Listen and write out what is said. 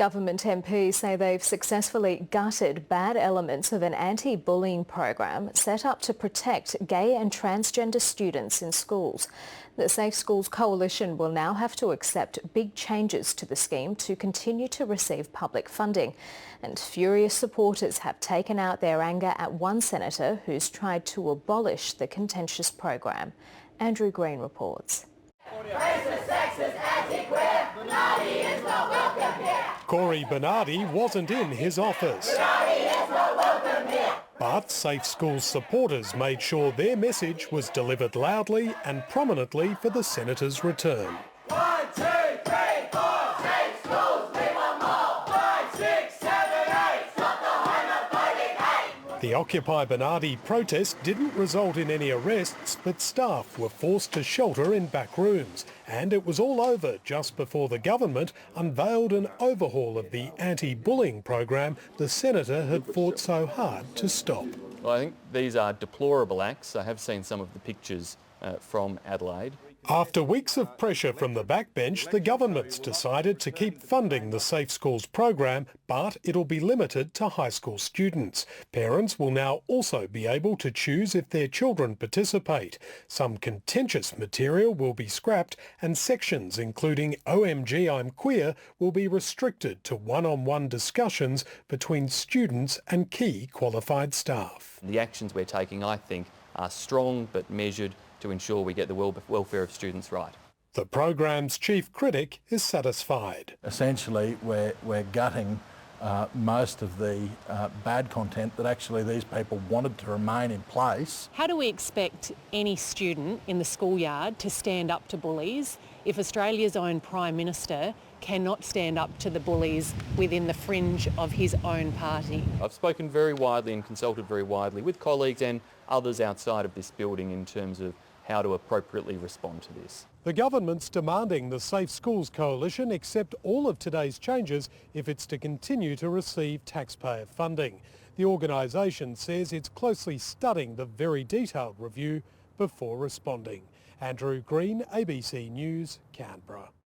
Government MPs say they've successfully gutted bad elements of an anti-bullying program set up to protect gay and transgender students in schools. The Safe Schools Coalition will now have to accept big changes to the scheme to continue to receive public funding. And furious supporters have taken out their anger at one senator who's tried to abolish the contentious program. Andrew Green reports. Racist, sexist, anti-queer, Bernardi is not welcome here. Cory Bernardi wasn't in his office. Bernardi is not welcome here. But Safe Schools supporters made sure their message was delivered loudly and prominently for the senator's return. 1, 2, 3, 4, Safe Schools, we want more. 5, 6, 7, 8, stop the homophobic hate. The Occupy Bernardi protest didn't result in any arrests, but staff were forced to shelter in back rooms. And it was all over just before the government unveiled an overhaul of the anti-bullying program the senator had fought so hard to stop. Well, I think these are deplorable acts. I have seen some of the pictures from Adelaide. After weeks of pressure from the backbench, the government's decided to keep funding the Safe Schools program, but it'll be limited to high school students. Parents will now also be able to choose if their children participate. Some contentious material will be scrapped and sections including OMG I'm queer will be restricted to one-on-one discussions between students and key qualified staff. The actions we're taking, I think, are strong but measured to ensure we get the welfare of students right. The program's chief critic is satisfied. Essentially, we're gutting most of the bad content that actually these people wanted to remain in place. How do we expect any student in the schoolyard to stand up to bullies if Australia's own Prime Minister cannot stand up to the bullies within the fringe of his own party? I've spoken very widely and consulted very widely with colleagues and others outside of this building in terms of how to appropriately respond to this. The government's demanding the Safe Schools Coalition accept all of today's changes if it's to continue to receive taxpayer funding. The organisation says it's closely studying the very detailed review before responding. Andrew Green, ABC News, Canberra.